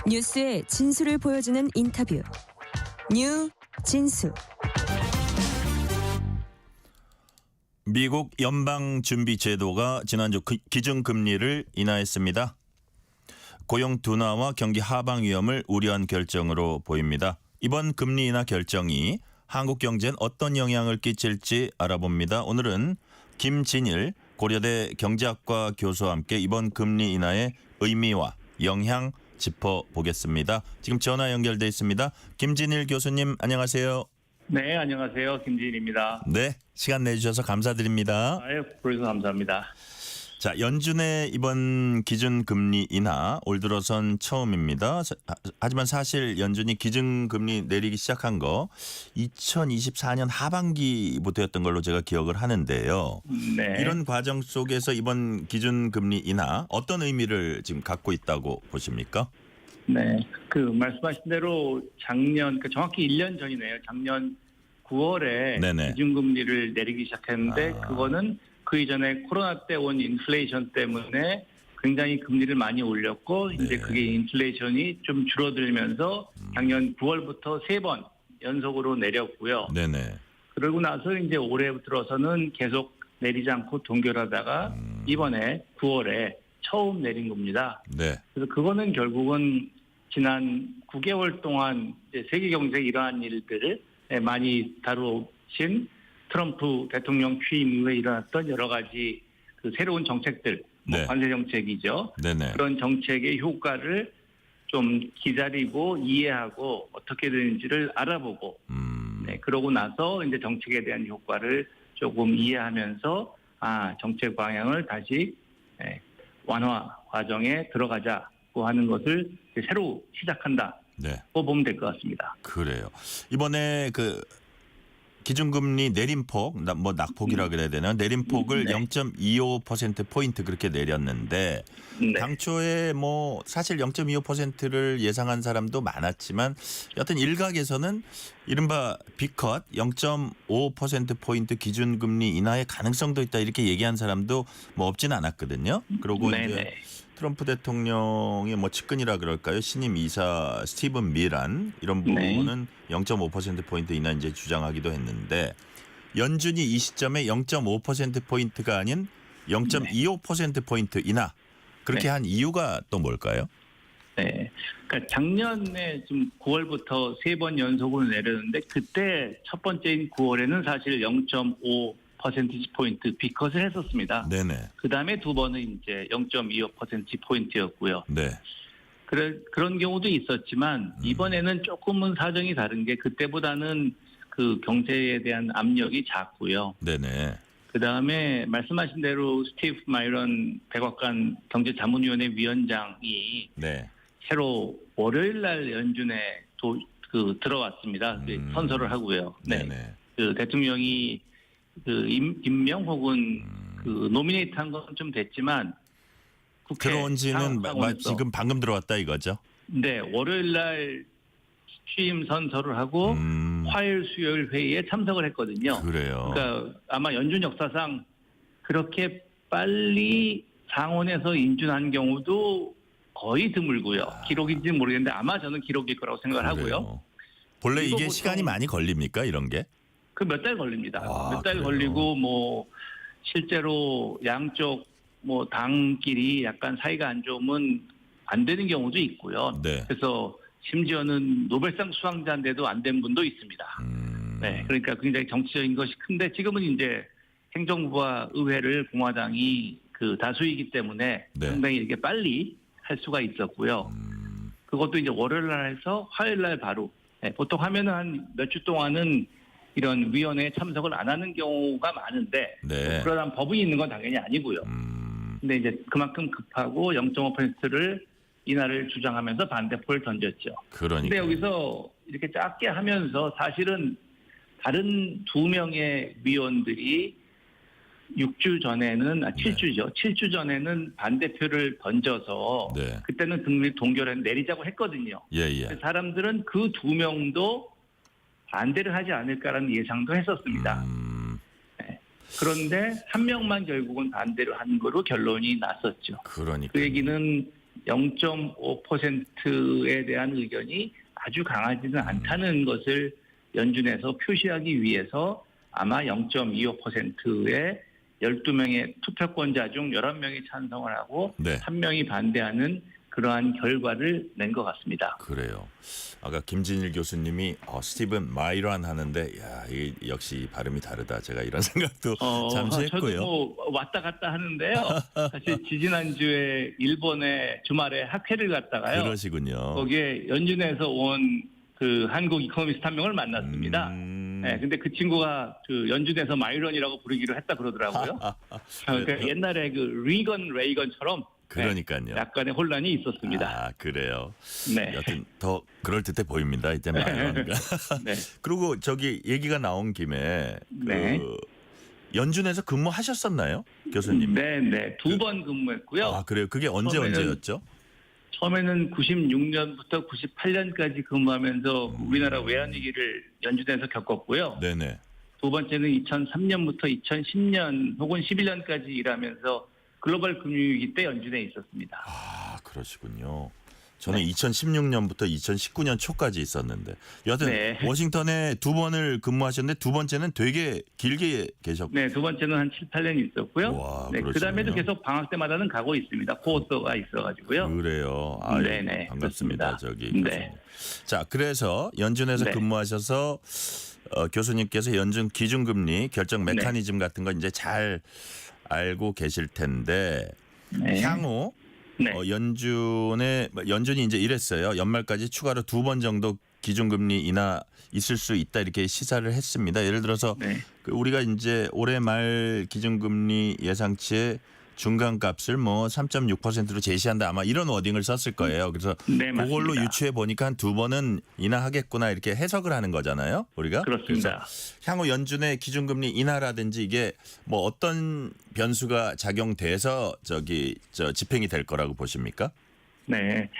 뉴스의 진수를 보여주는 인터뷰. 뉴 진수. 미국 연방준비제도가 지난주 기준금리를 인하했습니다. 고용 둔화와 경기 하방 위험을 우려한 결정으로 보입니다. 이번 금리 인하 결정이 한국 경제엔 어떤 영향을 끼칠지 알아봅니다. 오늘은 김진일 고려대 경제학과 교수와 함께 이번 금리 인하의 의미와 영향 짚어보겠습니다. 지금 전화 연결돼 있습니다. 김진일 교수님 안녕하세요. 네, 안녕하세요. 김지일입니다. 네, 시간 내주셔서 감사드립니다. 부르셔서 감사합니다. 자, 연준의 이번 기준금리 인하 올 들어선 처음입니다. 하지만 사실 연준이 기준금리 내리기 시작한 거 2024년 하반기부터였던 걸로 제가 기억을 하는데요. 네. 이런 과정 속에서 이번 기준금리 인하 어떤 의미를 지금 갖고 있다고 보십니까? 네. 말씀하신 대로 작년, 정확히 1년 전이네요. 작년 9월에 네네. 기준금리를 내리기 시작했는데 그거는 그 이전에 코로나 때 온 인플레이션 때문에 굉장히 금리를 많이 올렸고 이제 그게 인플레이션이 좀 줄어들면서 작년 9월부터 3번 연속으로 내렸고요. 네네. 그러고 나서 이제 올해 들어서는 계속 내리지 않고 동결하다가 이번에 9월에 처음 내린 겁니다. 네. 그래서 그거는 결국은 지난 9개월 동안 이제 세계 경제에 이러한 일들을 많이 다루신 트럼프 대통령 취임 이후에 일어났던 여러 가지 새로운 정책들, 네. 관세 정책이죠. 네네. 그런 정책의 효과를 좀 기다리고 이해하고 어떻게 되는지를 알아보고, 네, 그러고 나서 이제 정책에 대한 효과를 조금 이해하면서 정책 방향을 다시 완화 과정에 들어가자고 하는 것을 새로 시작한다고 네. 보면 될 것 같습니다. 그래요. 이번에 기준금리 내림폭, 낙폭이라 그래야 되나? 내림폭을 네. 0.25%포인트 그렇게 내렸는데 네. 당초에 사실 0.25%를 예상한 사람도 많았지만 여튼 일각에서는 이른바 B컷 0.5%포인트 기준금리 인하의 가능성도 있다 이렇게 얘기한 사람도 없진 않았거든요. 그리고 이제 트럼프 대통령의 측근이라 그럴까요? 신임 이사 스티븐 미란 이런 부분은 0.5%포인트 인하 이제 주장하기도 했는데 연준이 이 시점에 0.5%포인트가 아닌 0.25%포인트 인하 그렇게 한 이유가 또 뭘까요? 네. 그러니까 작년에 좀 9월부터 3번 연속으로 내렸는데 그때 첫 번째인 9월에는 사실 0.5%포인트 B컷을 했었습니다. 네네. 그 다음에 두 번은 이제 0.25%포인트였고요. 네. 그런 경우도 있었지만 이번에는 조금은 사정이 다른 게 그때보다는 경제에 대한 압력이 작고요. 네네. 그 다음에 말씀하신 대로 스티브 마이런 백악관 경제자문위원회 위원장이 네. 새로 월요일 날 연준에 들어왔습니다. 선서를 하고요. 네. 대통령이 임명 혹은 노미네이트한 건 좀 됐지만 들어온 지는 지금 방금 들어왔다 이거죠? 네, 월요일 날 취임 선서를 하고 화요일 수요일 회의에 참석을 했거든요. 그래요. 그러니까 아마 연준 역사상 그렇게 빨리 상원에서 인준한 경우도 거의 드물고요. 기록인지 모르겠는데 아마 저는 기록일 거라고 생각을 하고요. 본래 이게 시간이 많이 걸립니까 이런 게? 몇 달 걸립니다. 몇 달 그래요? 걸리고 실제로 양쪽 당끼리 약간 사이가 안 좋으면 안 되는 경우도 있고요. 네. 그래서 심지어는 노벨상 수상자인데도 안 된 분도 있습니다. 네, 그러니까 굉장히 정치적인 것이 큰데 지금은 이제 행정부와 의회를 공화당이 다수이기 때문에 상당히 이렇게 빨리 할 수가 있었고요. 그것도 이제 월요일 날 해서 화요일 날 바로 보통 하면은 한 몇 주 동안은 이런 위원회에 참석을 안 하는 경우가 많은데 그러다 법이 있는 건 당연히 아니고요. 근데 이제 그만큼 급하고 0.5%를 인하를 주장하면서 반대포를 던졌죠. 그런데 여기서 이렇게 작게 하면서 사실은 다른 2명의 위원들이 6주 전에는 7주죠. 7주 전에는 반대표를 던져서 그때는 금리 동결에 내리자고 했거든요. 사람들은 그 2명도 반대를 하지 않을까라는 예상도 했었습니다. 그런데 한 명만 결국은 반대를 한 거로 결론이 났었죠. 그러니까 그 얘기는 0.5%에 대한 의견이 아주 강하지는 않다는 것을 연준에서 표시하기 위해서 아마 0.25%의 12명의 투표권자 중 11명이 찬성을 하고 네. 1명이 반대하는 그러한 결과를 낸 것 같습니다. 그래요. 아까 김진일 교수님이 스티븐 마이런 하는데 이 역시 발음이 다르다. 제가 이런 생각도 잠시 했고요. 저도 뭐 왔다 갔다 하는데요. 사실 지지난주에 일본에 주말에 학회를 갔다가요. 그러시군요. 거기에 연준에서 온 그 한국 이코노미스트 한 명을 만났습니다. 네, 근데 그 친구가 그 연준에서 마이런이라고 부르기로 했다 그러더라고요. 그러니까 옛날에 그 레이건처럼 그러니까요. 네, 약간의 혼란이 있었습니다. 아, 그래요. 네. 여튼 더 그럴듯해 보입니다. 이제 마이런가. 네. 그리고 저기 얘기가 나온 김에 네. 그 연준에서 근무하셨었나요, 교수님? 네. 2번 근무했고요. 아, 그래요. 그게 언제였죠? 처음에는 96년부터 98년까지 근무하면서 우리나라 외환위기를 연준에서 겪었고요. 네네. 두 번째는 2003년부터 2010년 혹은 11년까지 일하면서 글로벌 금융위기 때 연준에 있었습니다. 아, 그러시군요. 저는 2016년부터 2019년 초까지 있었는데 여튼 네. 워싱턴에 2번을 근무하셨는데 두 번째는 되게 길게 계셨고. 네, 두 번째는 한 7, 8년 있었고요. 와, 네, 그러시군요. 그다음에도 계속 방학 때마다는 가고 있습니다. 코어서가 있어가지고요. 그래요. 네네, 반갑습니다. 그렇습니다. 저기 네. 교수님. 자, 그래서 연준에서 네. 근무하셔서 교수님께서 연준 기준금리 결정 메커니즘 같은 거 이제 잘 알고 계실 텐데 네. 향후 네. 연준이 이제 이랬어요. 연말까지 추가로 2번 정도 기준금리 인하 있을 수 있다 이렇게 시사를 했습니다. 예를 들어서 네. 우리가 이제 올해 말 기준금리 예상치의 중간값을 3.6%로 제시한다 아마 이런 워딩을 썼을 거예요. 그래서 네, 그걸로 맞습니다. 유추해 보니까 한 2번은 인하하겠구나 이렇게 해석을 하는 거잖아요. 우리가 그렇습니다. 그래서 향후 연준의 기준금리 인하라든지 이게 어떤 변수가 작용돼서 집행이 될 거라고 보십니까? 네.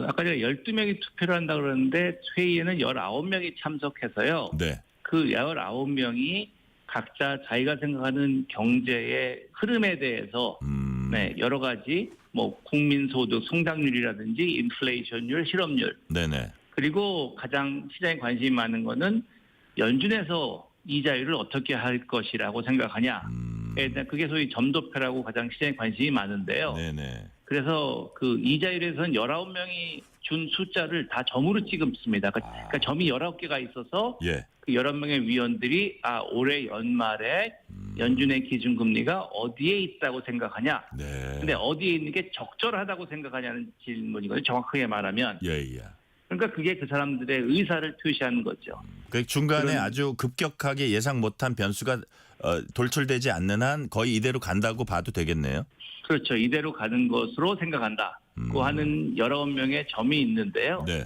아까 제가 12명이 투표를 한다 그러는데 회의에는 19명이 참석해서요. 네. 그 19명이 각자 자기가 생각하는 경제의 흐름에 대해서 네, 여러 가지 국민소득 성장률이라든지 인플레이션율, 실업률 네네. 그리고 가장 시장에 관심이 많은 거는 연준에서 이자율을 어떻게 할 것이라고 생각하냐. 일단 그게 소위 점도표라고 가장 시장에 관심이 많은데요. 네네. 그래서 그 이자율에서는 19명이 준 숫자를 다 점으로 찍습니다. 그러니까 점이 19개가 있어서 예. 그 11명의 위원들이 올해 연말에 연준의 기준금리가 어디에 있다고 생각하냐. 네. 근데 어디에 있는 게 적절하다고 생각하냐는 질문이거든요. 정확하게 말하면. 예. 그러니까 그게 그 사람들의 의사를 표시하는 거죠. 그 중간에 그런- 아주 급격하게 예상 못한 변수가 돌출되지 않는 한 거의 이대로 간다고 봐도 되겠네요. 그렇죠. 이대로 가는 것으로 생각한다고 하는 19명의 점이 있는데요. 네.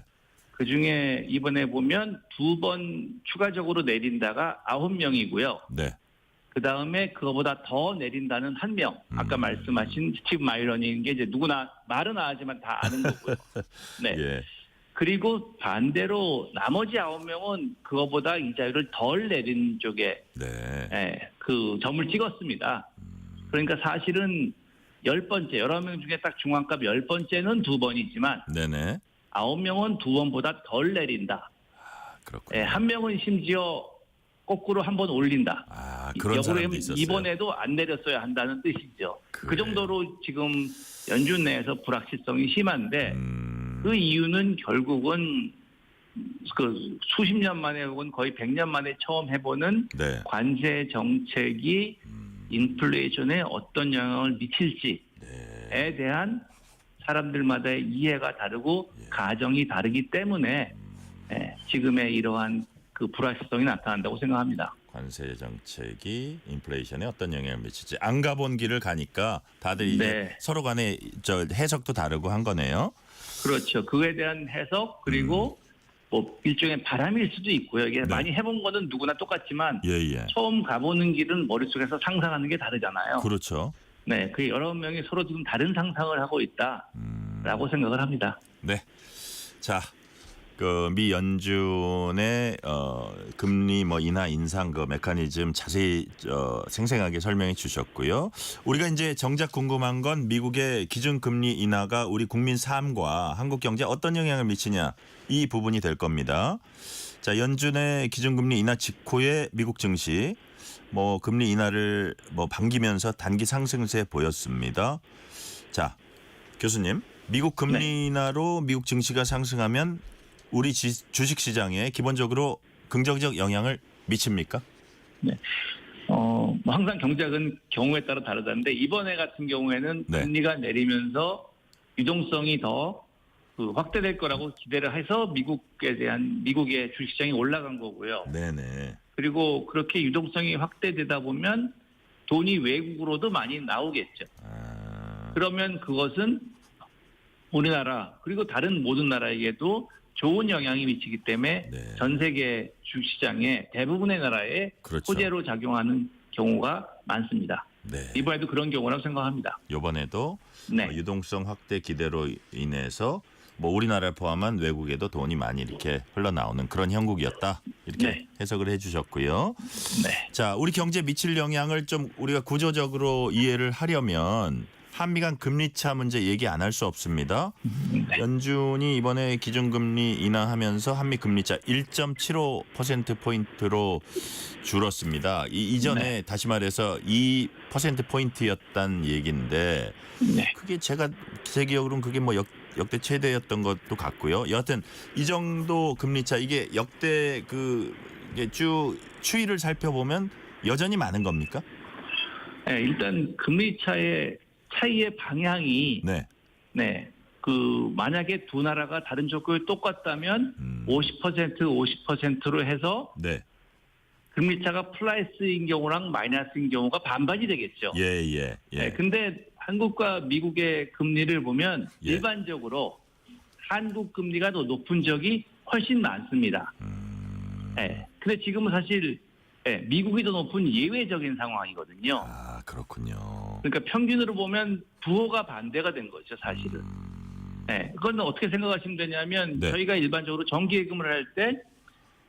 그중에 이번에 보면 2번 추가적으로 내린다가 9명이고요. 네. 그다음에 그거보다 더 내린다는 1명. 아까 말씀하신 스티브 마이런인 게 이제 누구나 말은 안 하지만 다 아는 거고요. 네. 예. 그리고 반대로 나머지 9명은 그거보다 이자율을 덜 내린 쪽에 네. 그 점을 찍었습니다. 그러니까 사실은 10번째, 11명 중에 딱 중앙값 10번째는 2번이지만 네네. 9명은 2번보다 덜 내린다. 그렇군요. 1명은 심지어 거꾸로 한 번 올린다. 그런 역으로 사람도 하면 있었어요. 이번에도 안 내렸어야 한다는 뜻이죠. 그 그래요. 정도로 지금 연준 내에서 불확실성이 심한데 그 이유는 결국은 그 수십 년 만에 혹은 거의 100년 만에 처음 해보는 네. 관세 정책이 인플레이션에 어떤 영향을 미칠지에 대한 사람들마다의 이해가 다르고 가정이 다르기 때문에 지금의 이러한 그 불확실성이 나타난다고 생각합니다. 관세 정책이 인플레이션에 어떤 영향을 미칠지 안 가본 길을 가니까 다들 이제 네. 서로 간에 해석도 다르고 한 거네요. 그렇죠. 그에 대한 해석 그리고 일종의 바람일 수도 있고요. 이게 네. 많이 해본 거는 누구나 똑같지만 예. 처음 가보는 길은 머릿속에서 상상하는 게 다르잖아요. 그렇죠. 네, 그 여러 명이 서로 지금 다른 상상을 하고 있다라고 생각을 합니다. 네. 자, 미 연준의 금리 뭐 인하 인상 그 메커니즘 자세히 생생하게 설명해 주셨고요. 우리가 이제 정작 궁금한 건 미국의 기준 금리 인하가 우리 국민 삶과 한국 경제에 어떤 영향을 미치냐 이 부분이 될 겁니다. 자, 연준의 기준 금리 인하 직후에 미국 증시 뭐 금리 인하를 뭐 반기면서 단기 상승세 보였습니다. 자, 교수님, 미국 금리 인하로 미국 증시가 상승하면 우리 주식 시장에 기본적으로 긍정적 영향을 미칩니까? 네. 뭐 항상 경제학은 경우에 따라 다르다는데 이번에 같은 경우에는 네. 금리가 내리면서 유동성이 더 확대될 거라고 기대를 해서 미국의 주식시장이 올라간 거고요. 네네. 그리고 그렇게 유동성이 확대되다 보면 돈이 외국으로도 많이 나오겠죠. 그러면 그것은 우리나라 그리고 다른 모든 나라에게도 좋은 영향이 미치기 때문에 네. 전 세계 주식시장의 대부분의 나라에 그렇죠. 호재로 작용하는 경우가 많습니다. 네. 이번에도 그런 경우라고 생각합니다. 이번에도 네. 유동성 확대 기대로 인해서 뭐 우리나라를 포함한 외국에도 돈이 많이 이렇게 흘러나오는 그런 형국이었다. 이렇게 네. 해석을 해주셨고요. 네. 자, 우리 경제에 미칠 영향을 좀 우리가 구조적으로 이해를 하려면 한미 간 금리 차 문제 얘기 안 할 수 없습니다. 연준이 이번에 기준금리 인하하면서 한미 금리차 1.75%포인트로 줄었습니다. 이전에 다시 말해서 2%포인트였단 얘기인데 네. 그게 제 기억으로는 그게 뭐 역대 최대였던 것도 같고요. 여하튼 이 정도 금리차 이게 역대 이게 쭉 추이를 살펴보면 여전히 많은 겁니까? 네, 일단 금리 차이의 방향이 네. 만약에 두 나라가 다른 조건이 똑같다면 50%로 해서 네. 금리차가 플러스인 경우랑 마이너스인 경우가 반반이 되겠죠. 예. 네, 근데 한국과 미국의 금리를 보면 예. 일반적으로 한국 금리가 더 높은 적이 훨씬 많습니다. 네, 근데 지금은 사실 미국이 더 높은 예외적인 상황이거든요. 아, 그렇군요. 그러니까 평균으로 보면 부호가 반대가 된 거죠, 사실은. 네, 그건 어떻게 생각하시면 되냐면 네. 저희가 일반적으로 정기예금을 할 때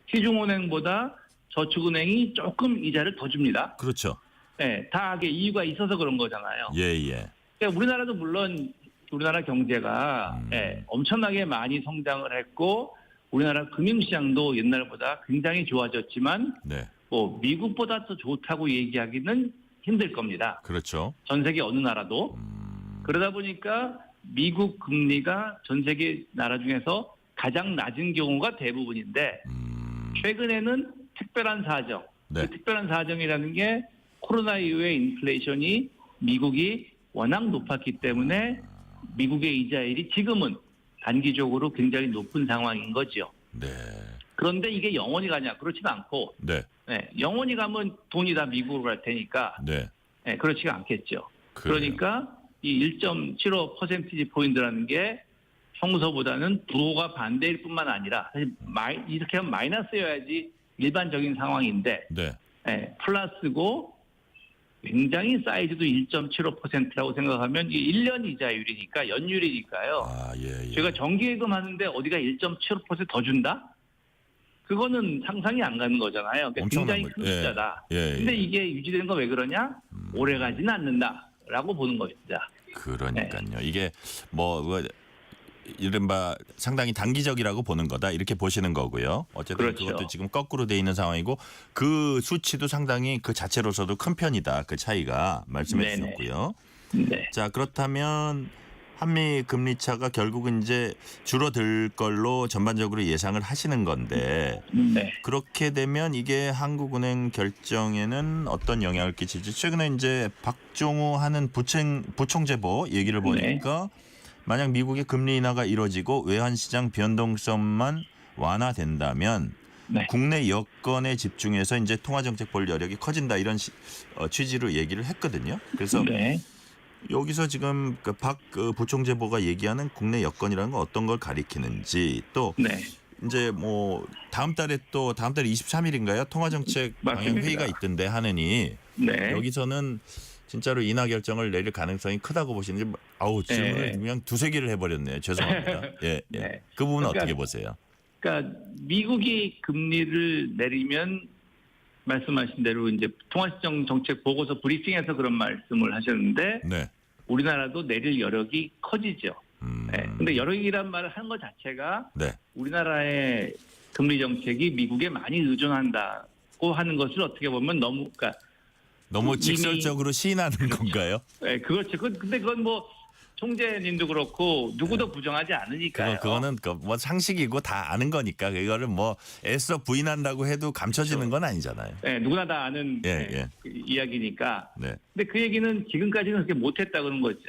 시중은행보다 저축은행이 조금 이자를 더 줍니다. 그렇죠. 네, 다 이유가 있어서 그런 거잖아요. 예. 그러니까 우리나라도 물론 우리나라 경제가 엄청나게 많이 성장을 했고 우리나라 금융시장도 옛날보다 굉장히 좋아졌지만 네. 뭐 미국보다 더 좋다고 얘기하기는 힘들 겁니다. 그렇죠. 전 세계 어느 나라도. 그러다 보니까 미국 금리가 전 세계 나라 중에서 가장 낮은 경우가 대부분인데 최근에는 특별한 사정. 네. 그 특별한 사정이라는 게 코로나 이후에 인플레이션이 미국이 워낙 높았기 때문에 미국의 이자율이 지금은 단기적으로 굉장히 높은 상황인 거죠. 네. 그런데 이게 영원히 가냐? 그렇지는 않고 네. 영원히 가면 돈이 다 미국으로 갈 테니까 네. 그렇지가 않겠죠. 그래요. 그러니까 이 1.75% 포인트라는 게 평소보다는 부호가 반대일 뿐만 아니라 사실 이렇게 하면 마이너스여야지 일반적인 상황인데 네. 플러스고 굉장히 사이즈도 1.75%라고 생각하면 이게 1년 이자율이니까 연율이니까요. 아, 예. 제가 정기예금 하는데 어디가 1.75%더 준다? 그거는 상상이 안 가는 거잖아요. 그러니까 엄청난 굉장히 큰 거죠. 숫자다. 예. 근데 이게 유지되는 건 왜 그러냐? 오래 가지는 않는다라고 보는 것입니다. 그러니까요. 이게 이른바 상당히 단기적이라고 보는 거다 이렇게 보시는 거고요. 어쨌든 그렇죠. 그것도 지금 거꾸로 돼 있는 상황이고 그 수치도 상당히 그 자체로서도 큰 편이다. 그 차이가 말씀해 네네. 주셨고요. 네. 자, 그렇다면 한미 금리 차가 결국은 이제 줄어들 걸로 전반적으로 예상을 하시는 건데 네. 그렇게 되면 이게 한국은행 결정에는 어떤 영향을 끼칠지 최근에 이제 박종우 하는 부총재보 얘기를 보니까 만약 미국의 금리 인하가 이루어지고 외환시장 변동성만 완화된다면 국내 여건에 집중해서 이제 통화정책 볼 여력이 커진다 이런 취지로 얘기를 했거든요. 그래서 여기서 지금 박 부총재보가 얘기하는 국내 여건이라는 건 어떤 걸 가리키는지 또 이제 뭐 다음 달에 23일인가요? 통화정책 방향 회의가 있던데 하느니 여기서는 진짜로 인하 결정을 내릴 가능성이 크다고 보시는지 질문을 그냥 두세 개를 해버렸네요. 죄송합니다. 예. 그 부분은 그러니까, 어떻게 보세요? 그러니까 미국이 금리를 내리면 말씀하신 대로 이제 통화시장 정책 보고서 브리핑에서 그런 말씀을 하셨는데 네. 우리나라도 내릴 여력이 커지죠. 네. 근데 여력이란 말을 하는 것 자체가 네. 우리나라의 금리 정책이 미국에 많이 의존한다고 하는 것을 어떻게 보면 너무 직설적으로 시인하는 건가요? 네, 그렇죠. 근데 그건 뭐 총재님도 그렇고 누구도 부정하지 않으니까요. 그거는 뭐 상식이고 다 아는 거니까 이거를 뭐 애써 부인한다고 해도 감춰지는 건 아니잖아요. 네, 누구나 다 아는 그 이야기니까. 네. 근데 그 얘기는 지금까지는 그렇게 못했다 그런 거죠.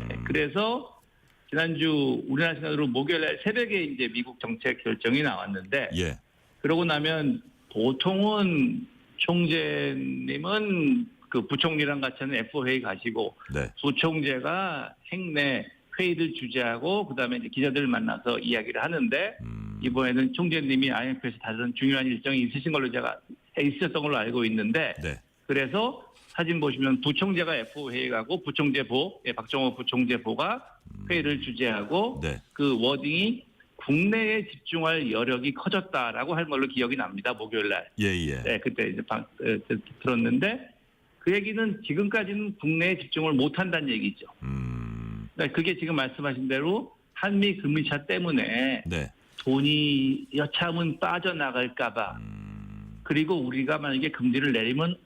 네, 그래서 지난주 우리나라 시간으로 목요일날 새벽에 이제 미국 정책 결정이 나왔는데, 예. 그러고 나면 보통은 총재님은 그 부총리랑 같이 하는 FOA 가시고 네. 부총재가 행내 회의를 주재하고 그다음에 이제 기자들을 만나서 이야기를 하는데 이번에는 총재님이 IMF에서 다른 중요한 일정이 있으신 걸로 제가 있었던 걸로 알고 있는데 네. 그래서 사진 보시면 부총재가 FOA 가고 부총재 박정호 부총재 보가 회의를 주재하고 네. 그 워딩이 국내에 집중할 여력이 커졌다라고 할 걸로 기억이 납니다. 목요일 날. 예. 네, 그때 이제 들었는데 그 얘기는 지금까지는 국내에 집중을 못 한다는 얘기죠. 그러니까 그게 지금 말씀하신 대로 한미 금리차 때문에 네. 돈이 여차하면 빠져나갈까봐 그리고 우리가 만약에 금리를 내리면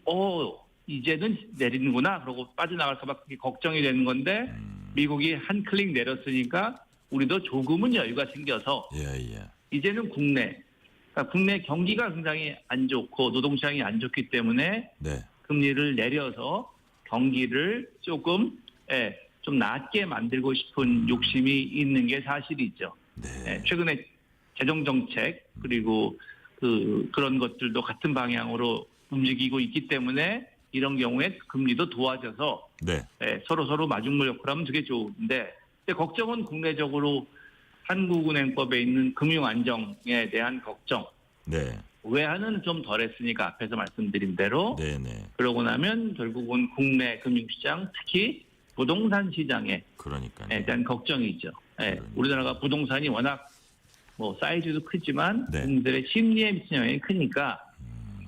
이제는 내리는구나 그러고 빠져나갈까봐 그게 걱정이 되는 건데 미국이 한 클릭 내렸으니까 우리도 조금은 여유가 생겨서 예. 이제는 그러니까 국내 경기가 굉장히 안 좋고 노동시장이 안 좋기 때문에 네. 금리를 내려서 경기를 조금 좀 낮게 만들고 싶은 욕심이 있는 게 사실이죠. 네. 최근에 재정 정책 그리고 그런 것들도 같은 방향으로 움직이고 있기 때문에 이런 경우에 금리도 도와져서 네. 서로 마중물 역할을 하면 되게 좋은데 걱정은 국내적으로 한국은행법에 있는 금융 안정에 대한 걱정. 네. 외환은 좀 덜했으니까 앞에서 말씀드린 대로 네네. 그러고 나면 결국은 국내 금융시장 특히 부동산 시장에 그러니까요. 대한 걱정이죠. 우리나라가 부동산이 워낙 뭐 사이즈도 크지만 네. 국민들의 심리에 미치는 영향이 크니까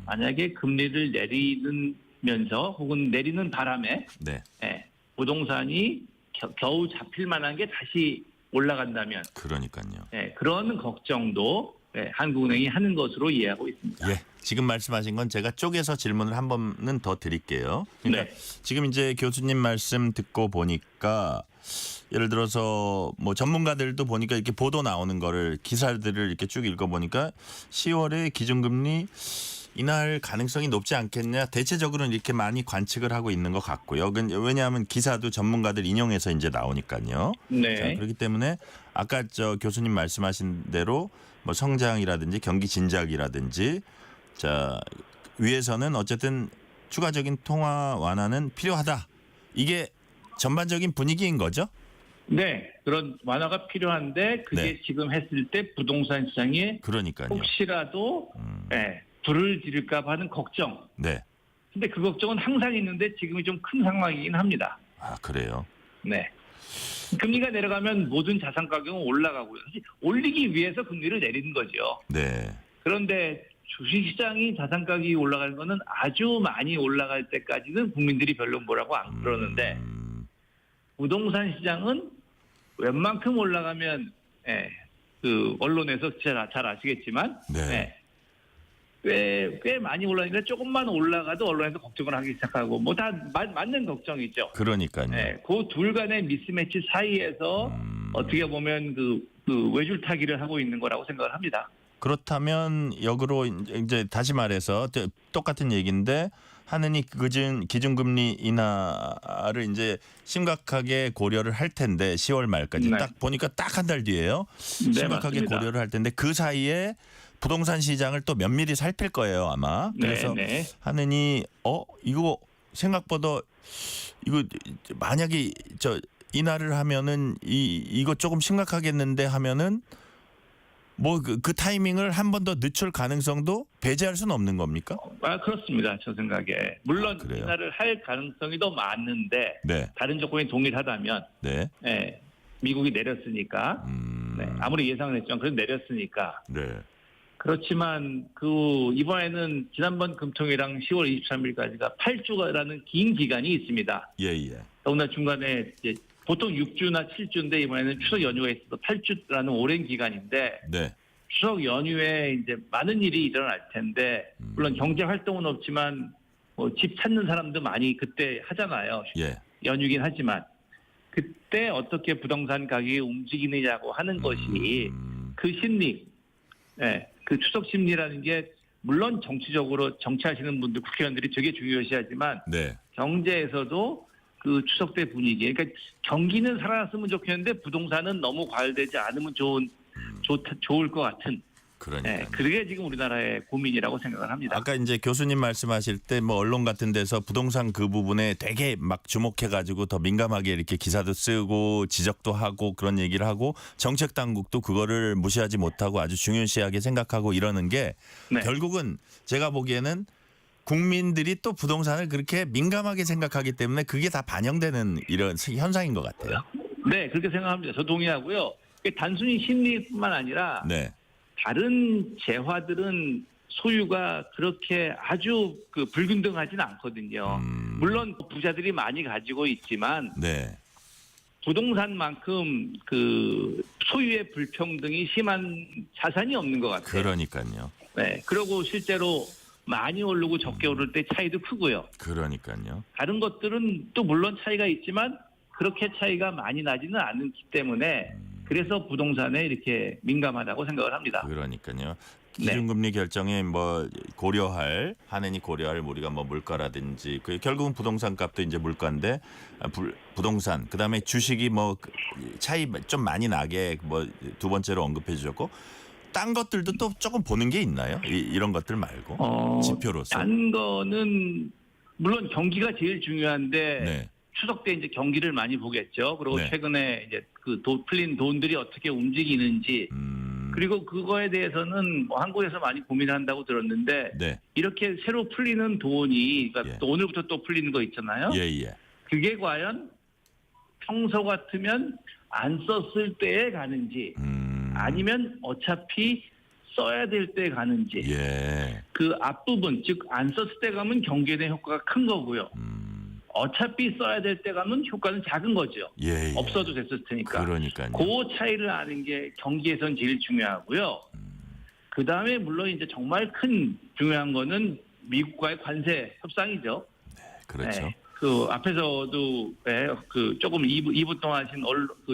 만약에 금리를 내리면서 혹은 내리는 바람에 네. 부동산이 겨우 잡힐 만한 게 다시 올라간다면 그러니까요. 그런 걱정도 한국은행이 하는 것으로 이해하고 있습니다. 예. 지금 말씀하신 건 제가 쪼개서 질문을 한 번은 더 드릴게요. 그러니까 지금 이제 교수님 말씀 듣고 보니까 예를 들어서 뭐 전문가들도 보니까 이렇게 보도 나오는 거를 기사들을 이렇게 쭉 읽어보니까 10월에 기준금리 인하할 가능성이 높지 않겠냐 대체적으로는 이렇게 많이 관측을 하고 있는 것 같고요. 왜냐하면 기사도 전문가들 인용해서 이제 나오니까요. 네. 자, 그렇기 때문에 아까 교수님 말씀하신 대로 뭐 성장이라든지 경기 진작이라든지 자 위에서는 어쨌든 추가적인 통화 완화는 필요하다. 이게 전반적인 분위기인 거죠? 네, 그런 완화가 필요한데 그게 지금 했을 때 부동산 시장에 그러니까요. 혹시라도 불을 지를까 봐 하는 걱정. 네. 근데 그 걱정은 항상 있는데 지금이 좀 큰 상황이긴 합니다. 아, 그래요? 네. 금리가 내려가면 모든 자산 가격은 올라가고요. 사실 올리기 위해서 금리를 내리는 거죠. 네. 그런데 주식시장이 자산 가격이 올라가는 거는 아주 많이 올라갈 때까지는 국민들이 별로 뭐라고 안 그러는데 부동산 시장은 웬만큼 올라가면 그 언론에서 잘 아시겠지만 꽤 많이 올라가니까 조금만 올라가도 언론에서 걱정을 하기 시작하고 뭐 다 맞는 걱정이죠. 그러니까요. 그 둘 간의 미스매치 사이에서 어떻게 보면 그 외줄 타기를 하고 있는 거라고 생각을 합니다. 그렇다면 역으로 이제 다시 말해서 똑같은 얘기인데 하느니 기준금리 인하를 이제 심각하게 고려를 할 텐데 10월 말까지 딱 보니까 딱 한 달 뒤에요. 심각하게 맞습니다. 고려를 할 텐데 그 사이에 부동산 시장을 또 면밀히 살필 거예요 아마. 그래서 하느니 이거 생각보다 이거 만약에 인하를 하면은 이거 조금 심각하겠는데 하면은 뭐 그 타이밍을 한 번 더 늦출 가능성도 배제할 수는 없는 겁니까? 그렇습니다. 저 생각에. 물론 그래요? 인하를 할 가능성이 더 많은데 네. 다른 조건이 동일하다면 네. 미국이 내렸으니까 네, 아무리 예상을 했지만 그래도 내렸으니까. 네. 그렇지만 이번에는 지난번 금통위랑 10월 23일까지가 8주라는 긴 기간이 있습니다. 예. 더구나 중간에 이제 보통 6주나 7주인데 이번에는 추석 연휴가 있어서 8주라는 오랜 기간인데 네. 추석 연휴에 이제 많은 일이 일어날 텐데 물론 경제 활동은 없지만 뭐 집 찾는 사람도 많이 그때 하잖아요. 예. 연휴긴 하지만 그때 어떻게 부동산 가격이 움직이느냐고 하는 것이 그 심리, 네, 그 추석 심리라는 게 물론 정치적으로 정치하시는 분들 국회의원들이 되게 중요시하지만 네. 경제에서도 그 추석 때 분위기, 그러니까 경기는 살아났으면 좋겠는데 부동산은 너무 과열되지 않으면 좋을 것 같은. 그러니까. 네, 그게 지금 우리나라의 고민이라고 생각을 합니다. 아까 이제 교수님 말씀하실 때 뭐 언론 같은 데서 부동산 그 부분에 되게 막 주목해가지고 더 민감하게 이렇게 기사도 쓰고 지적도 하고 그런 얘기를 하고 정책 당국도 그거를 무시하지 못하고 아주 중요시하게 생각하고 이러는 게 네. 결국은 제가 보기에는 국민들이 또 부동산을 그렇게 민감하게 생각하기 때문에 그게 다 반영되는 이런 현상인 것 같아요. 네, 그렇게 생각합니다. 저 동의하고요. 단순히 심리뿐만 아니라 네. 다른 재화들은 소유가 그렇게 아주 불균등하지는 않거든요. 물론 부자들이 많이 가지고 있지만 네. 부동산만큼 소유의 불평등이 심한 자산이 없는 것 같아요. 그러니까요. 네, 그리고 실제로 많이 오르고 적게 오를 때 차이도 크고요. 그러니까요. 다른 것들은 또 물론 차이가 있지만 그렇게 차이가 많이 나지는 않기 때문에 그래서 부동산에 이렇게 민감하다고 생각을 합니다. 그러니까요. 네. 기준금리 결정에 뭐 한해니 고려할 우리가 뭐 물가라든지 결국은 부동산 값도 이제 물가인데 부동산 그다음에 주식이 뭐 차이 좀 많이 나게 뭐 두 번째로 언급해 주셨고 딴 것들도 또 조금 보는 게 있나요? 이런 것들 말고 지표로서. 딴 거는 물론 경기가 제일 중요한데 네. 추석 때 이제 경기를 많이 보겠죠. 그리고 네. 최근에 이제 풀린 돈들이 어떻게 움직이는지 그리고 그거에 대해서는 뭐 한국에서 많이 고민한다고 들었는데 네. 이렇게 새로 풀리는 돈이 그러니까 예. 또 오늘부터 또 풀리는 거 있잖아요. 예. 그게 과연 평소 같으면 안 썼을 때에 가는지 아니면 어차피 써야 될 때 가는지 예. 그 앞부분 즉 안 썼을 때 가면 경기에 대한 효과가 큰 거고요. 어차피 써야 될 때 가면 효과는 작은 거죠. 예. 없어도 됐을 테니까. 그러니까요. 그 차이를 아는 게 경기에선 제일 중요하고요. 그 다음에 물론 이제 정말 큰 중요한 거는 미국과의 관세 협상이죠. 그렇죠. 네. 앞에서도 조금 2부 동안 하신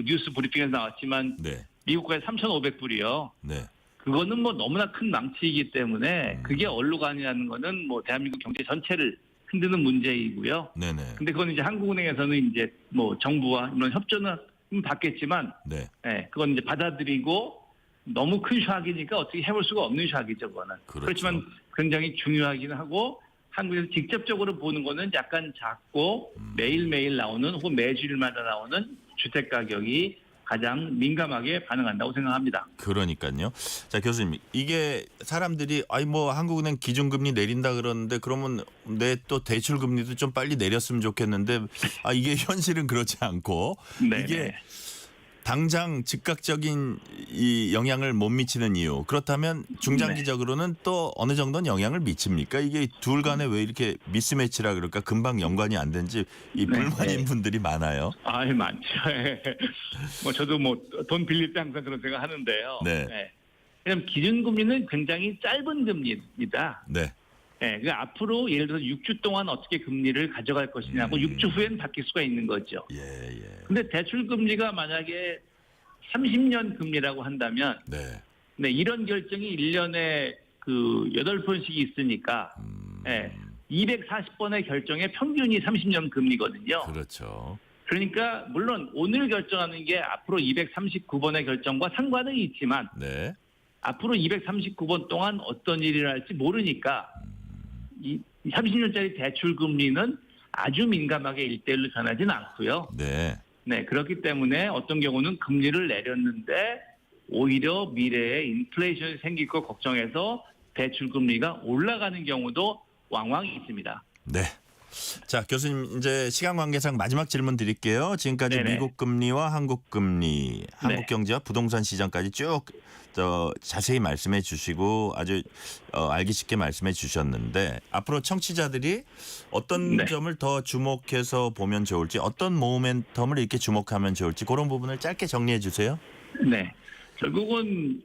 뉴스 브리핑에서 나왔지만 네. 미국과의 3,500불이요. 네. 그거는 뭐 너무나 큰 망치이기 때문에 그게 어디로 가느냐는 거는 뭐 대한민국 경제 전체를 흔드는 문제이고요. 네네. 근데 그건 이제 한국은행에서는 이제 뭐 정부와 이런 협조는 받겠지만, 네. 그건 이제 받아들이고 너무 큰 샥이니까 어떻게 해볼 수가 없는 샥이죠, 그거는. 그렇죠. 그렇지만 굉장히 중요하긴 하고 한국에서 직접적으로 보는 거는 약간 작고 매일매일 나오는 혹은 매주일마다 나오는 주택 가격이 가장 민감하게 반응한다고 생각합니다. 그러니까요. 자, 교수님, 이게 사람들이 뭐 한국은행 기준금리 내린다 그러는데 그러면 내 또 대출금리도 좀 빨리 내렸으면 좋겠는데 이게 현실은 그렇지 않고 네네. 이게 당장 즉각적인 이 영향을 못 미치는 이유. 그렇다면 중장기적으로는 또 어느 정도는 영향을 미칩니까? 이게 둘 간에 왜 이렇게 미스매치라 그럴까? 금방 연관이 안 된지 불만인 분들이 많아요. 많죠. 뭐 저도 뭐 돈 빌릴 때 항상 그런 생각 하는데요. 네. 왜냐면 기준금리는 굉장히 짧은 금리입니다. 네. 그 앞으로 예를 들어서 6주 동안 어떻게 금리를 가져갈 것이냐고 6주 후에는 바뀔 수가 있는 거죠. 예. 근데 대출 금리가 만약에 30년 금리라고 한다면 네. 이런 결정이 1년에 8번씩이 있으니까 240번의 결정의 평균이 30년 금리거든요. 그렇죠. 그러니까 물론 오늘 결정하는 게 앞으로 239번의 결정과 상관은 있지만 네. 앞으로 239번 동안 어떤 일이 일어날지 모르니까 이 30년짜리 대출 금리는 아주 민감하게 1대1로 변하지는 않고요. 네. 그렇기 때문에 어떤 경우는 금리를 내렸는데 오히려 미래에 인플레이션이 생길 것 걱정해서 대출 금리가 올라가는 경우도 왕왕 있습니다. 네. 자, 교수님 이제 시간 관계상 마지막 질문 드릴게요. 지금까지 네네. 미국 금리와 한국 금리, 한국 네. 경제와 부동산 시장까지 쭉 자세히 말씀해 주시고 아주 알기 쉽게 말씀해 주셨는데 앞으로 청취자들이 어떤 네. 점을 더 주목해서 보면 좋을지 어떤 모멘텀을 이렇게 주목하면 좋을지 그런 부분을 짧게 정리해 주세요. 네. 결국은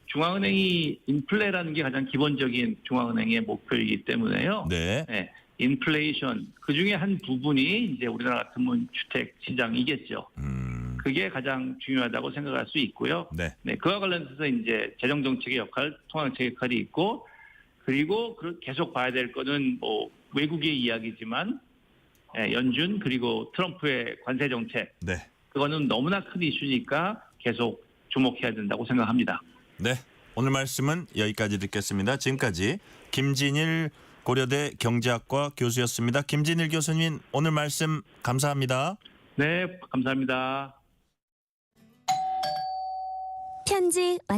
중앙은행이 인플레라는 게 가장 기본적인 중앙은행의 목표이기 때문에요. 네. 네. 인플레이션 그 중에 한 부분이 이제 우리나라 같으면 주택 시장이겠죠. 그게 가장 중요하다고 생각할 수 있고요. 네. 네, 그와 관련해서 이제 재정 정책의 역할, 통화 정책의 역할이 있고, 그리고 계속 봐야 될 거는 뭐 외국의 이야기지만 연준 그리고 트럼프의 관세 정책, 네. 그거는 너무나 큰 이슈니까 계속 주목해야 된다고 생각합니다. 네. 오늘 말씀은 여기까지 듣겠습니다. 지금까지 김진일 고려대 경제학과 교수였습니다. 김진일 교수님 오늘 말씀 감사합니다. 네, 감사합니다. 편지